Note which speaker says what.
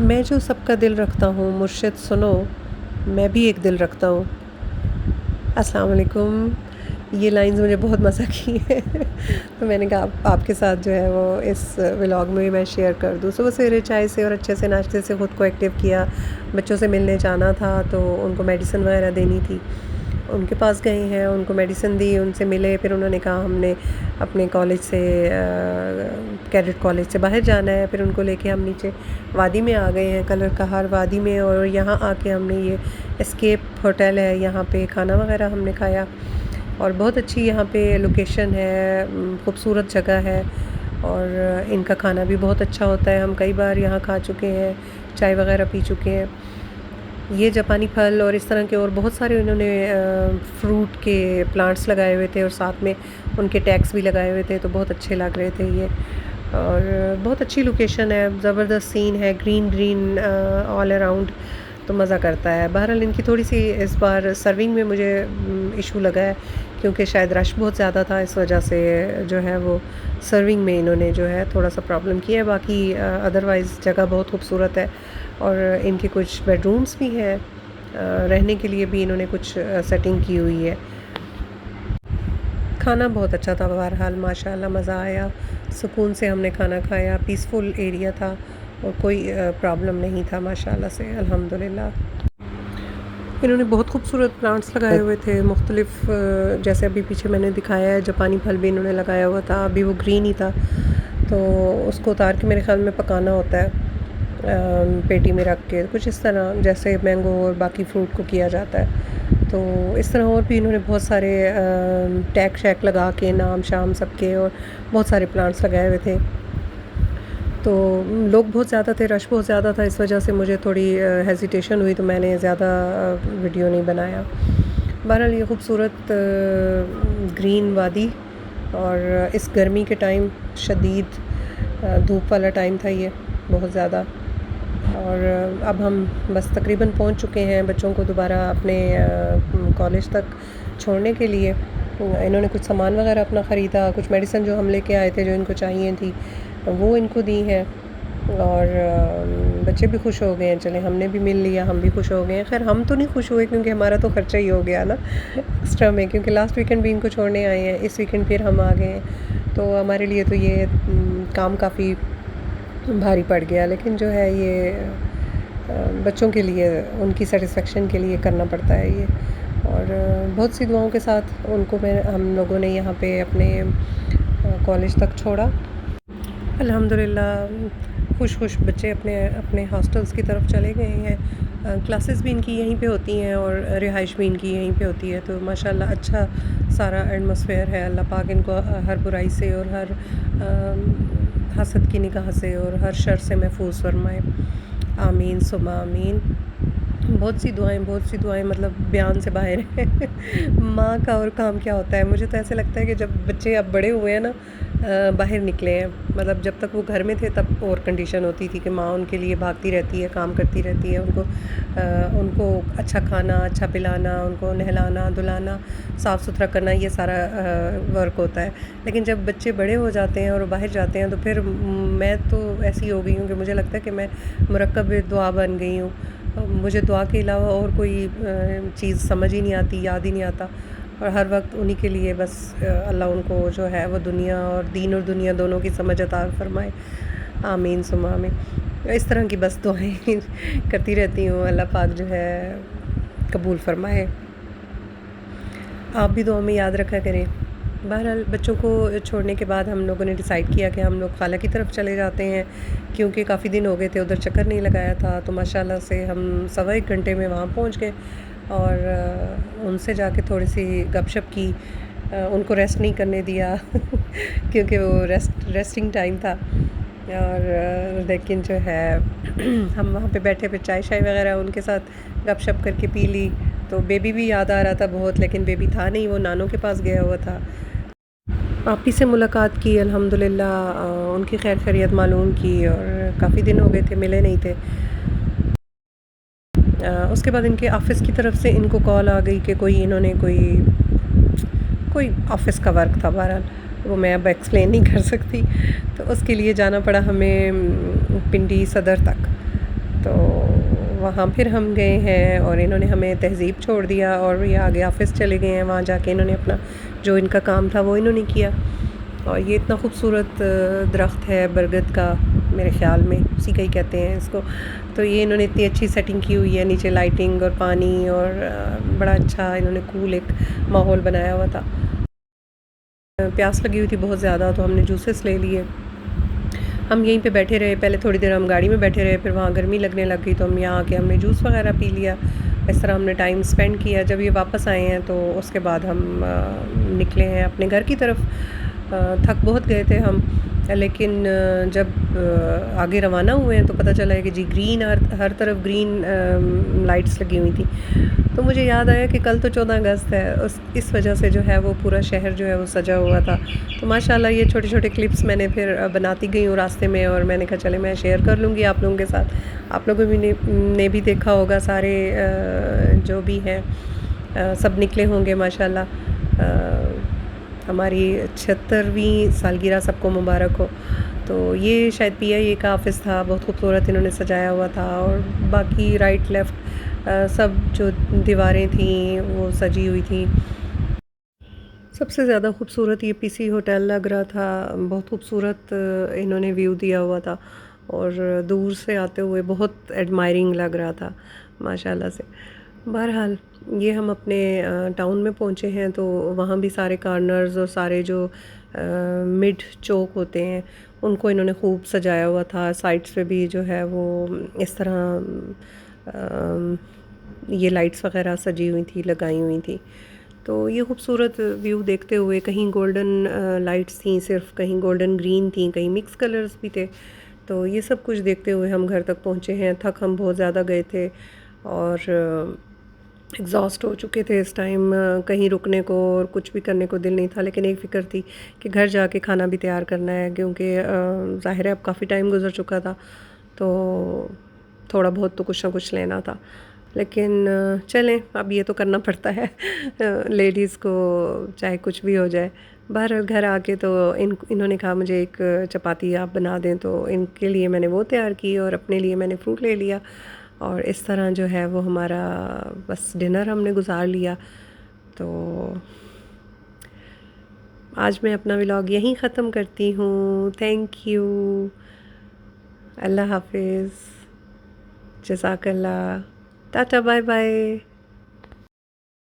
Speaker 1: میں جو سب کا دل رکھتا ہوں مرشد سنو، میں بھی ایک دل رکھتا ہوں۔ السلام علیکم۔ یہ لائنز مجھے بہت مزہ کی ہے تو میں نے کہا آپ کے ساتھ جو ہے وہ اس ولاگ میں میں شیئر کر دوں۔ صبح سویرے چائے سے اور اچھے سے ناشتے سے خود کو ایکٹیو کیا۔ بچوں سے ملنے جانا تھا تو ان کو میڈیسن وغیرہ دینی تھی، ان کے پاس گئے ہیں، ان کو میڈیسن دی، ان سے ملے، پھر انہوں نے کہا ہم نے اپنے کالج سے کیڈٹ کالج سے باہر جانا ہے، پھر ان کو لے کے ہم نیچے وادی میں آ گئے ہیں، کلر کہار وادی میں، اور یہاں آ کے ہم نے یہ اسکیپ ہوٹل ہے، یہاں پہ کھانا وغیرہ ہم نے کھایا، اور بہت اچھی یہاں پہ لوکیشن ہے، خوبصورت جگہ ہے، اور ان کا کھانا بھی بہت اچھا ہوتا ہے۔ ہم کئی بار یہاں کھا چکے ہیں، چائے وغیرہ پی چکے ہیں۔ یہ جاپانی پھل اور اس طرح کے اور بہت سارے انہوں نے فروٹ کے پلانٹس لگائے ہوئے تھے، اور ساتھ میں ان کے ٹیگس بھی لگائے ہوئے تھے، تو بہت اچھے لگ رہے تھے یہ، اور بہت اچھی لوکیشن ہے، زبردست سین ہے، گرین گرین آل اراؤنڈ، تو مزہ کرتا ہے۔ بہرحال ان کی تھوڑی سی اس بار سرونگ میں مجھے ایشو لگا ہے، کیونکہ شاید رش بہت زیادہ تھا، اس وجہ سے جو ہے وہ سرونگ میں انہوں نے جو ہے تھوڑا سا پرابلم کیا ہے۔ باقی ادروائز جگہ بہت خوبصورت ہے، اور ان کے کچھ بیڈ رومس بھی ہیں، رہنے کے لیے بھی انہوں نے کچھ سیٹنگ کی ہوئی ہے۔ کھانا بہت اچھا تھا، بہرحال ماشاء اللہ مزہ آیا، سکون سے ہم نے کھانا کھایا، پیسفل ایریا تھا، اور کوئی پرابلم نہیں تھا ماشاء اللہ سے، الحمدللہ۔ انہوں نے بہت خوبصورت پلانٹس لگائے ہوئے تھے، مختلف جیسے ابھی پیچھے میں نے دکھایا ہے، جاپانی پھل بھی انہوں نے لگایا ہوا تھا، ابھی وہ گرین ہی تھا، تو اس کو اتار کے میرے خیال میں پکانا ہوتا ہے پیٹی میں رکھ کے، کچھ اس طرح جیسے مینگو اور باقی فروٹ کو کیا جاتا ہے۔ تو اس طرح اور بھی انہوں نے بہت سارے ٹیگ شیک لگا کے نام شام سب کے، اور بہت سارے پلانٹس لگائے ہوئے تھے، تو لوگ بہت زیادہ تھے، رش بہت زیادہ تھا، اس وجہ سے مجھے تھوڑی ہیزیٹیشن ہوئی، تو میں نے زیادہ ویڈیو نہیں بنایا۔ بہرحال یہ خوبصورت گرین وادی، اور اس گرمی کے ٹائم شدید دھوپ والا ٹائم تھا یہ بہت زیادہ، اور اب ہم بس تقریباً پہنچ چکے ہیں بچوں کو دوبارہ اپنے کالج تک چھوڑنے کے لیے۔ انہوں نے کچھ سامان وغیرہ اپنا خریدا، کچھ میڈیسن جو ہم لے کے آئے تھے جو ان کو چاہیے تھی وہ ان کو دی ہیں، اور بچے بھی خوش ہو گئے ہیں، چلیں ہم نے بھی مل لیا، ہم بھی خوش ہو گئے ہیں۔ خیر ہم تو نہیں خوش ہوئے، کیونکہ ہمارا تو خرچہ ہی ہو گیا نا ایکسٹرا میں، کیونکہ لاسٹ ویکنڈ بھی ان کو چھوڑنے آئے ہیں، اس ویکنڈ پھر ہم آ گئے ہیں، تو ہمارے لیے تو یہ کام کافی بھاری پڑ گیا، لیکن جو ہے یہ بچوں کے لیے ان کی سیٹسفیکشن کے لیے کرنا پڑتا ہے یہ، اور بہت سی دعاؤں کے ساتھ ان کو ہم لوگوں نے یہاں پہ اپنے کالج تک چھوڑا، الحمدللہ۔ خوش خوش بچے اپنے اپنے ہاسٹلس کی طرف چلے گئے ہیں، کلاسز بھی ان کی یہیں پہ ہوتی ہیں، اور رہائش بھی ان کی یہیں پہ ہوتی ہے، تو ماشاءاللہ اچھا سارا ایٹماسفیئر ہے۔ اللہ پاک ان کو ہر برائی سے اور ہر حسد کی نگاہ سے اور ہر شر سے محفوظ فرمائے، آمین ثم آمین۔ بہت سی دعائیں مطلب بیان سے باہر ہیں ماں کا اور کام کیا ہوتا ہے، مجھے تو ایسے لگتا ہے کہ جب بچے اب بڑے ہوئے ہیں نا، باہر نکلے ہیں، مطلب جب تک وہ گھر میں تھے تب اور کنڈیشن ہوتی تھی کہ ماں ان کے لیے بھاگتی رہتی ہے، کام کرتی رہتی ہے، ان کو اچھا کھانا، اچھا پلانا، ان کو نہلانا دھلانا، صاف ستھرا کرنا، یہ سارا ورک ہوتا ہے۔ لیکن جب بچے بڑے ہو جاتے ہیں اور باہر جاتے ہیں، تو پھر میں تو ایسی ہو گئی ہوں کہ مجھے لگتا ہے کہ میں مرکب دعا بن گئی ہوں، مجھے دعا کے علاوہ اور کوئی چیز سمجھ ہی نہیں آتی، یاد ہی نہیں آتا، اور ہر وقت انہی کے لیے بس اللہ ان کو جو ہے وہ دنیا اور دین اور دنیا دونوں کی سمجھ عطا فرمائے، آمین ثم آمین۔ اس طرح کی بس دعائیں کرتی رہتی ہوں، اللہ پاک جو ہے قبول فرمائے۔ آپ بھی دعا میں یاد رکھا کریں۔ بہرحال بچوں کو چھوڑنے کے بعد ہم لوگوں نے ڈیسائیڈ کیا کہ ہم لوگ خالہ کی طرف چلے جاتے ہیں، کیونکہ کافی دن ہو گئے تھے ادھر چکر نہیں لگایا تھا، تو ماشاءاللہ سے ہم 1.25 گھنٹے میں وہاں پہنچ گئے، اور ان سے جا کے تھوڑی سی گپ شپ کی، ان کو ریسٹ نہیں کرنے دیا کیونکہ وہ ریسٹنگ ٹائم تھا، اور لیکن جو ہے ہم وہاں پہ بیٹھے، پھر چائے شائے وغیرہ ان کے ساتھ گپ شپ کر کے پی لی، تو بیبی بھی یاد آ رہا تھا بہت، لیکن بیبی تھا نہیں، وہ نانوں کے پاس گیا ہوا تھا۔ آپ ہی سے ملاقات کی الحمدللہ، ان کی خیر خیریت معلوم کی، اور کافی دن ہو گئے تھے ملے نہیں تھے۔ اس کے بعد ان کے آفس کی طرف سے ان کو کال آ گئی کہ انہوں نے کوئی آفس کا ورک تھا، بہرحال وہ میں اب ایکسپلین نہیں کر سکتی، تو اس کے لیے جانا پڑا ہمیں پنڈی صدر تک۔ تو وہاں پھر ہم گئے ہیں اور انہوں نے ہمیں تہذیب چھوڑ دیا اور یہ آگے آفس چلے گئے ہیں. وہاں جا کے انہوں نے اپنا جو ان کا کام تھا وہ انہوں نے کیا. اور یہ اتنا خوبصورت درخت ہے برگد کا، میرے خیال میں اسی کا ہی کہتے ہیں اس کو. تو یہ انہوں نے اتنی اچھی سیٹنگ کی ہوئی ہے، نیچے لائٹنگ اور پانی، اور بڑا اچھا انہوں نے کول ایک ماحول بنایا ہوا تھا. پیاس لگی ہوئی تھی بہت زیادہ، تو ہم نے جوسز لے لیے. ہم یہیں پہ بیٹھے رہے، پہلے تھوڑی دیر ہم گاڑی میں بیٹھے رہے، پھر وہاں گرمی لگنے لگ گئی تو ہم یہاں آ کے ہم نے جوس وغیرہ پی لیا. اس طرح ہم نے ٹائم سپینڈ کیا. جب یہ واپس آئے ہیں تو اس کے بعد ہم نکلے ہیں اپنے گھر کی طرف. تھک بہت گئے تھے ہم، لیکن جب آگے روانہ ہوئے ہیں تو پتہ چلا ہے کہ جی گرین، ہر طرف گرین لائٹس لگی ہوئی تھیں. تو مجھے یاد آیا کہ کل تو 14 اگست ہے، اس وجہ سے جو ہے وہ پورا شہر جو ہے وہ سجا ہوا تھا. تو ماشاءاللہ یہ چھوٹے چھوٹے کلپس میں نے پھر بناتی گئی ہوں راستے میں، اور میں نے کہا چلے میں شیئر کر لوں گی آپ لوگوں کے ساتھ. آپ لوگوں نے بھی دیکھا ہوگا، سارے جو بھی ہیں سب نکلے ہوں گے ماشاءاللہ. ہماری 76ویں سالگرہ سب کو مبارک ہو. تو یہ شاید پی آئی اے کا آفس تھا، بہت خوبصورت انہوں نے سجایا ہوا تھا. اور باقی رائٹ لیفٹ سب جو دیواریں تھیں وہ سجی ہوئی تھیں. سب سے زیادہ خوبصورت یہ پی سی ہوٹل لگ رہا تھا. بہت خوبصورت انہوں نے ویو دیا ہوا تھا، اور دور سے آتے ہوئے بہت ایڈمائرنگ لگ رہا تھا ماشاءاللہ سے. بہرحال یہ ہم اپنے ٹاؤن میں پہنچے ہیں، تو وہاں بھی سارے کارنرز اور سارے جو مڈ چوک ہوتے ہیں ان کو انہوں نے خوب سجایا ہوا تھا. سائڈس پہ بھی جو ہے وہ اس طرح یہ لائٹس وغیرہ سجی ہوئی تھی، لگائی ہوئی تھی. تو یہ خوبصورت ویو دیکھتے ہوئے، کہیں گولڈن لائٹس تھیں صرف، کہیں گولڈن گرین تھیں، کہیں مکس کلرز بھی تھے. تو یہ سب کچھ دیکھتے ہوئے ہم گھر تک پہنچے ہیں. تھک ہم بہت زیادہ گئے تھے اور ایگزاسٹ ہو چکے تھے اس ٹائم. کہیں رکنے کو اور کچھ بھی کرنے کو دل نہیں تھا، لیکن ایک فکر تھی کہ گھر جا کے کھانا بھی تیار کرنا ہے، کیونکہ ظاہر ہے اب کافی ٹائم گزر چکا تھا، تو تھوڑا بہت تو کچھ نہ کچھ لینا تھا. لیکن چلیں، اب یہ تو کرنا پڑتا ہے لیڈیز کو، چاہے کچھ بھی ہو جائے. باہر گھر آ کے تو انہوں نے کہا مجھے ایک چپاتی آپ بنا دیں، تو ان کے لیے میں نے وہ تیار کی اور اپنے لیے میں نے فروٹ لے لیا. اور اس طرح جو ہے وہ ہمارا بس ڈنر ہم نے گزار لیا. تو آج میں اپنا ولاگ یہیں ختم کرتی ہوں. تھینک یو، اللہ حافظ، جزاک اللہ، ٹاٹا، بائے بائے.